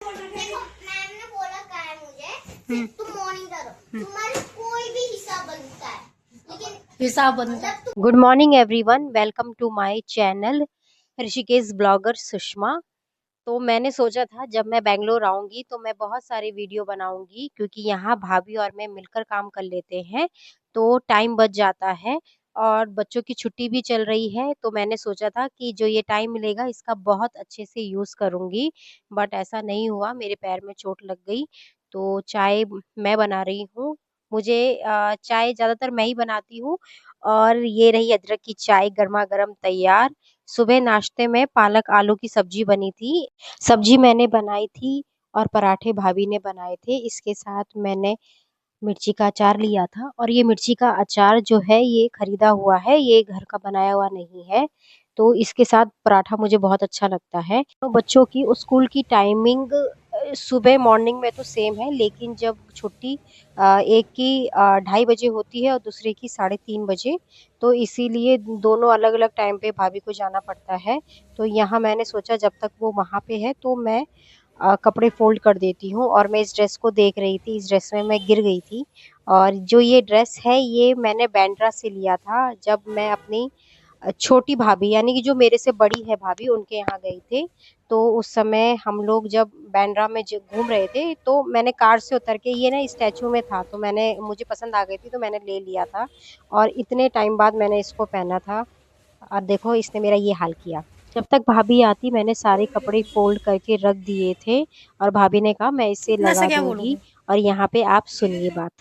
देखो मैम ने बोला क्या है मुझे तुम मॉर्निंग करो, तुम्हारे कोई भी हिसाब बनता है, लेकिन हिसाब बनता है। Good morning everyone, welcome to my channel Rishikesh blogger Sushma. तो मैंने सोचा था जब मैं बेंगलोर आऊंगी तो मैं बहुत सारे वीडियो बनाऊंगी, क्योंकि यहाँ भाभी और मैं मिलकर काम कर लेते हैं तो टाइम बच जाता है और बच्चों की छुट्टी भी चल रही है। तो मैंने सोचा था कि जो ये टाइम मिलेगा इसका बहुत अच्छे से यूज़ करूंगी, बट ऐसा नहीं हुआ, मेरे पैर में चोट लग गई। तो चाय मैं बना रही हूँ। मुझे चाय ज़्यादातर मैं ही बनाती हूँ। और ये रही अदरक की चाय गर्मा गर्म तैयार। सुबह नाश्ते में पालक आलू की सब्जी बनी थी। सब्जी मैंने बनाई थी और पराठे भाभी ने बनाए थे। इसके साथ मैंने मिर्ची का अचार लिया था, और ये मिर्ची का अचार जो है ये खरीदा हुआ है, ये घर का बनाया हुआ नहीं है। तो इसके साथ पराठा मुझे बहुत अच्छा लगता है। तो बच्चों की स्कूल की टाइमिंग सुबह मॉर्निंग में तो सेम है, लेकिन जब छुट्टी एक की 2:30 बजे होती है और दूसरे की 3:30 बजे, तो इसीलिए दोनों अलग अलग टाइम पे भाभी को जाना पड़ता है। तो यहाँ मैंने सोचा जब तक वो वहाँ पे है तो मैं कपड़े फोल्ड कर देती हूँ। और मैं इस ड्रेस को देख रही थी, इस ड्रेस में मैं गिर गई थी। और जो ये ड्रेस है ये मैंने बैंड्रा से लिया था, जब मैं अपनी छोटी भाभी यानी कि जो मेरे से बड़ी है भाभी उनके यहाँ गई थे। तो उस समय हम लोग जब बैंड्रा में घूम रहे थे तो मैंने कार से उतर के, ये ना स्टैचू में था तो मैंने, मुझे पसंद आ गई थी तो मैंने ले लिया था। और इतने टाइम बाद मैंने इसको पहना था और देखो इसने मेरा ये हाल किया। जब तक भाभी आती मैंने सारे कपड़े फोल्ड करके रख दिए थे, और भाभी ने कहा मैं इसे इतना सा लगा क्या दूंगी। बोलोगे? और यहाँ पे आप सुनिए बात।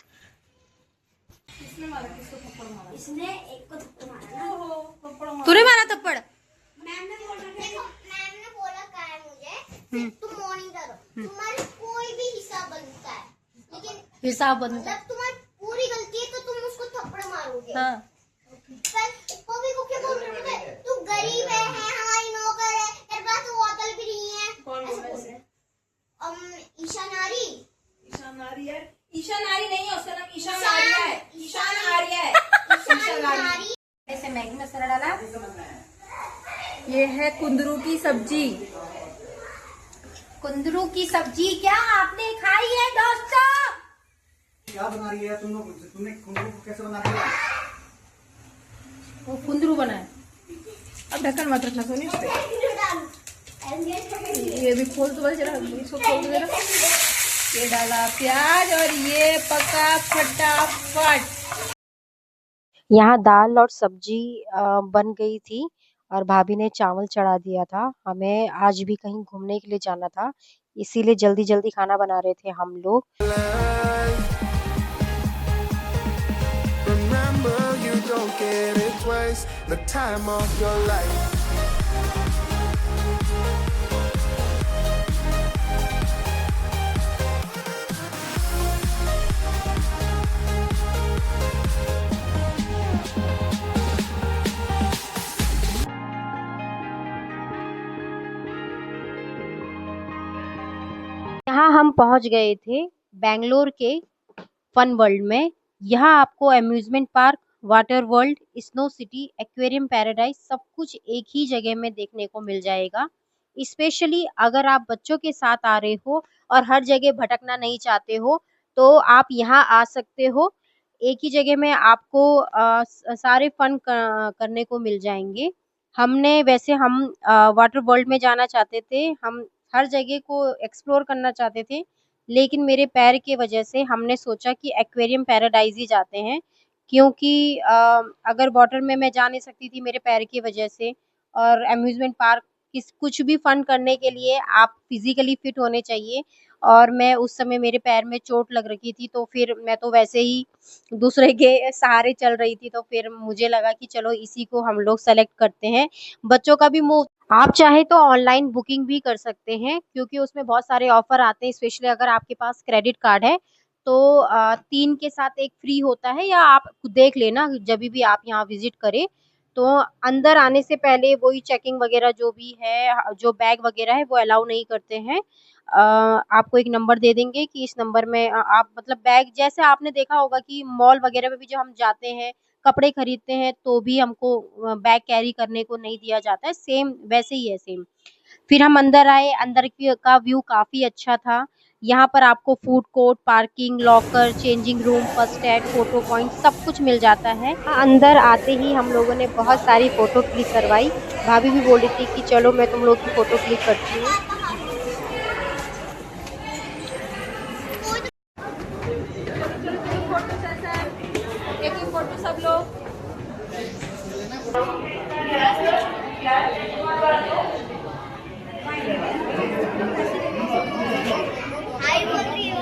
इसने मारा, किसको थप्पड़ मारा? इसने एक को थप्पड़ मारा ना। ओहो, थप्पड़ मारा। तूने मारा थप्पड़? मैम ने बोला, देखो मैम ने बोला क्या है मुझे तुम मॉर्निंग करो, तुम्हारे कोई भी हिसाब बनता है, लेकिन हिसाब बनता है, तुम्हारी पूरी गलती है तो तुम उसको थप्पड़ मारोगे। हाँ। पर पप्पी को क्या बोल रहे थे? तू गरीब है हमारी नौकर है, तेरे पास तो बोतल भी नहीं है। कौन बोल रहा है? ईशान आर्य। ईशान आर्य? ईशान आर्य नहीं है, उसका नाम ईशान आर्य है। ईशान आर्य है। ईशान आर्य। ऐसे मैगी मसाला डाला। ये है कुंदरू की सब्जी। कुंदरू की सब्जी क्या आपने खाई है दोस्तों? क्या बना रही है तुम लोग? तुमने कुंदरू को कैसे बना रही है? वो कुंदरू बना है। अब ढक्कन मत रखना सोनी इस पे। ये भी खोल तो बस जरा, इसको खोल दो जरा। ये डाला प्याज और ये पका फटाफट। यहाँ दाल और सब्जी बन गई थी और भाभी ने चावल चढ़ा दिया था। हमें आज भी कहीं घूमने के लिए जाना था, इसीलिए जल्दी जल्दी खाना बना रहे थे हम लोग। Remember, you don't get it twice. The time of your life. यहाँ हम पहुंच गए थे बेंगलोर के फन वर्ल्ड में। यहाँ आपको amusement park, water world, snow city, aquarium paradise सब कुछ एक ही जगह में देखने को मिल जाएगा। स्पेशली अगर आप बच्चों के साथ आ रहे हो और हर जगह भटकना नहीं चाहते हो तो आप यहाँ आ सकते हो। एक ही जगह में आपको सारे फन करने को मिल जाएंगे। हमने वैसे हम वाटर वर्ल्ड में जाना चाहते थे, हम हर जगह को एक्सप्लोर करना चाहते थे, लेकिन मेरे पैर की वजह से हमने सोचा कि एक्वेरियम पैराडाइज ही जाते हैं, क्योंकि अगर वाटर में मैं जा नहीं सकती थी मेरे पैर की वजह से। और अम्यूजमेंट पार्क किस कुछ भी फन करने के लिए आप फिजिकली फिट होने चाहिए, और मैं उस समय मेरे पैर में चोट लग रखी थी तो फिर मैं तो वैसे ही दूसरे के सहारे चल रही थी, तो फिर मुझे लगा कि चलो इसी को हम लोग सेलेक्ट करते हैं। बच्चों का भी मुफ्त, आप चाहे तो ऑनलाइन बुकिंग भी कर सकते हैं, क्योंकि उसमें बहुत सारे ऑफर आते हैं। स्पेशली अगर आपके पास क्रेडिट कार्ड है तो 3 के साथ 1 फ्री होता है, या आप देख लेना जब भी आप यहाँ विजिट करें। तो अंदर आने से पहले वही चेकिंग वगैरह जो भी है, जो बैग वगैरह है वो अलाउ नहीं करते हैं। आपको एक नंबर दे देंगे कि इस नंबर में आप मतलब बैग, जैसे आपने देखा होगा कि मॉल वगैरह में भी जो हम जाते हैं कपड़े खरीदते हैं तो भी हमको बैग कैरी करने को नहीं दिया जाता है, सेम वैसे ही है सेम। फिर हम अंदर आए, अंदर का व्यू काफी अच्छा था। यहाँ पर आपको food court, parking, locker, changing room, first aid, photo point सब कुछ मिल जाता है। अंदर आते ही हम लोगों ने बहुत सारी फोटो क्लिक करवाई। भाभी भी बोल रही थी कि चलो मैं तुम लोग की फोटो क्लिक करती हूँ। एक ही फोटो सब लोग। हाय बोल रही हो।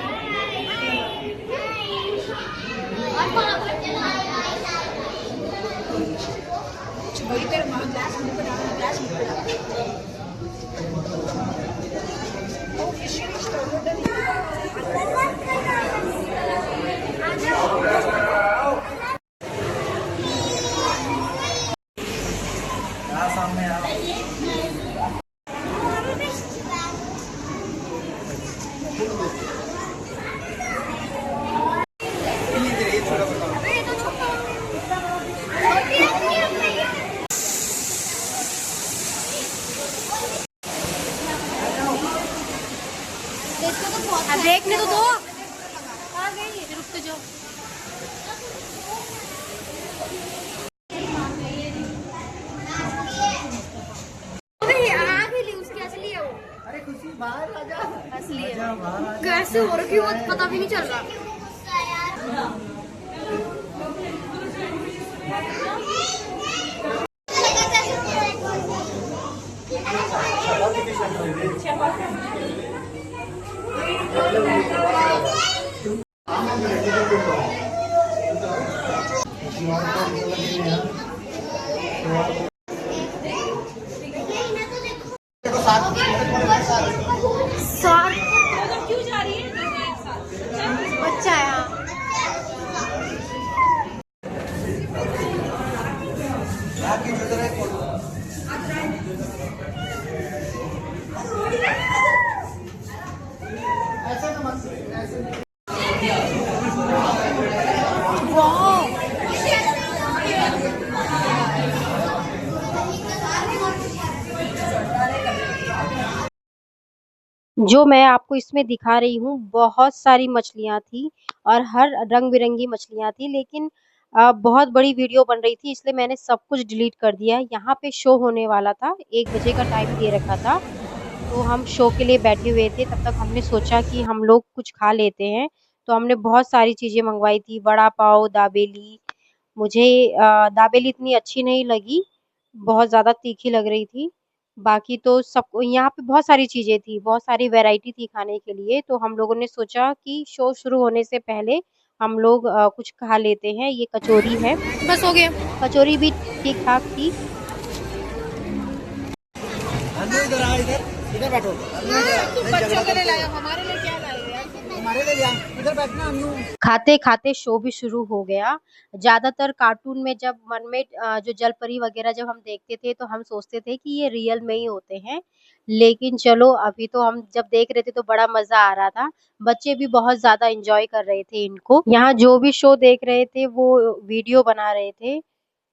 और फटाफट चलो हाय हाय यहाँ सामने आओ। ये छोटा बताओ। देखने तो दो। आ गई, रुक तो जाओ। अरे खुशी बाहर आ जा। असली है। जा बाहर आ जा। कैसे हो रखी हो पता भी नहीं चल रहा। क्यों जा रही है? बच्चा है। जो मैं आपको इसमें दिखा रही हूँ, बहुत सारी मछलियाँ थी और हर रंग-बिरंगी मछलियाँ थी, लेकिन बहुत बड़ी वीडियो बन रही थी इसलिए मैंने सब कुछ डिलीट कर दिया। यहाँ पे शो होने वाला था, 1 बजे का टाइम दे रखा था, तो हम शो के लिए बैठे हुए थे। तब तक हमने सोचा कि हम लोग कुछ खा लेते हैं, तो हमने बहुत सारी चीज़ें मँगवाई थी, वड़ा पाव, दाबेली। मुझे दाबेली इतनी अच्छी नहीं लगी, बहुत ज़्यादा तीखी लग रही थी। बाकी तो सब यहाँ पे बहुत सारी चीज़ें थी, बहुत सारी वैरायटी थी खाने के लिए, तो हम लोगों ने सोचा कि शो शुरू होने से पहले हम लोग कुछ खा लेते हैं। ये कचौरी है, बस हो गया। कचौरी भी ठीक-ठाक थी। अन्नू इधर आ, इधर बैठो। बच्चों के लिए लाया, हमारे लिए क्या लाए यार? हमारे लिए लिया। इधर बैठना अन्नू। खाते-खाते शो भी शुरू हो गया। ज़्यादातर कार्टून में जब मरमेड जो जलपरी वगैरह जब हम देखते थे तो हम सोचते थे कि ये रियल में ही होते हैं। लेकिन चलो अभी तो हम जब देख रहे थे तो बड़ा मज़ा आ रहा था। बच्चे भी बहुत ज़्यादा एन्जॉय कर रहे थे इनको। यहाँ जो भी शो देख रहे थे वो वीडियो बना रहे थे।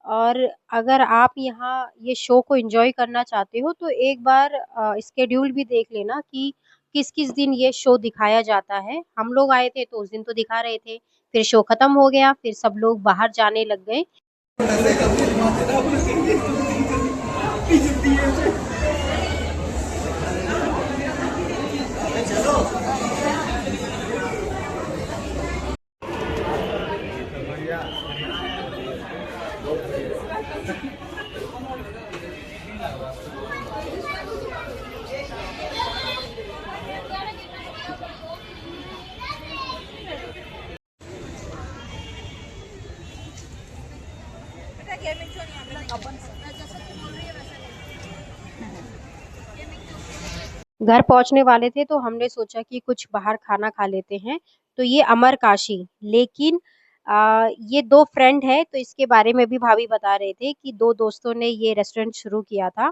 और अगर आप यहाँ ये शो को एन्जॉय करना चाहते हो तो एक बार स्केड्यूल भी देख लेना कि किस-किस दिन ये शो दिखाया जाता है। हम लोग आए थे तो उस दिन तो दिखा रहे थे, फिर शो खत्म हो गया, फिर सब लोग बाहर जाने लग गए। घर पहुँचने वाले थे तो हमने सोचा कि कुछ बाहर खाना खा लेते हैं, तो ये अमरकाशी। लेकिन ये 2 फ्रेंड हैं तो इसके बारे में भी भाभी बता रहे थे कि 2 दोस्तों ने ये रेस्टोरेंट शुरू किया था।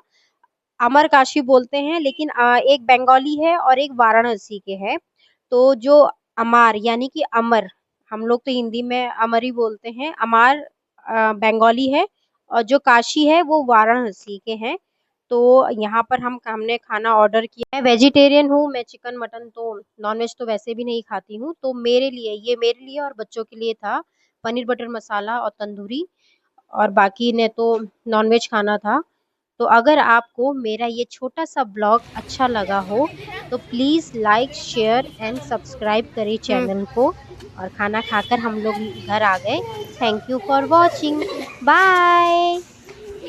अमरकाशी बोलते हैं लेकिन एक बंगाली है और एक वाराणसी के हैं। तो जो अमार यानी कि अमर, हम लोग तो हिंदी में अमर ही बोलते हैं। अमार बंगाली है और जो काशी है वो वाराणसी के हैं। तो यहाँ पर हमने खाना ऑर्डर किया है। वेजिटेरियन हूँ मैं, चिकन मटन तो नॉनवेज तो वैसे भी नहीं खाती हूँ। तो मेरे लिए और बच्चों के लिए था पनीर बटर मसाला और तंदूरी, और बाकी ने तो नॉनवेज खाना था। तो अगर आपको मेरा ये छोटा सा ब्लॉग अच्छा लगा हो तो please like share and subscribe करें चैनल को। और खाना खाकर हम लोग घर आ गए। Thank you for watching, bye.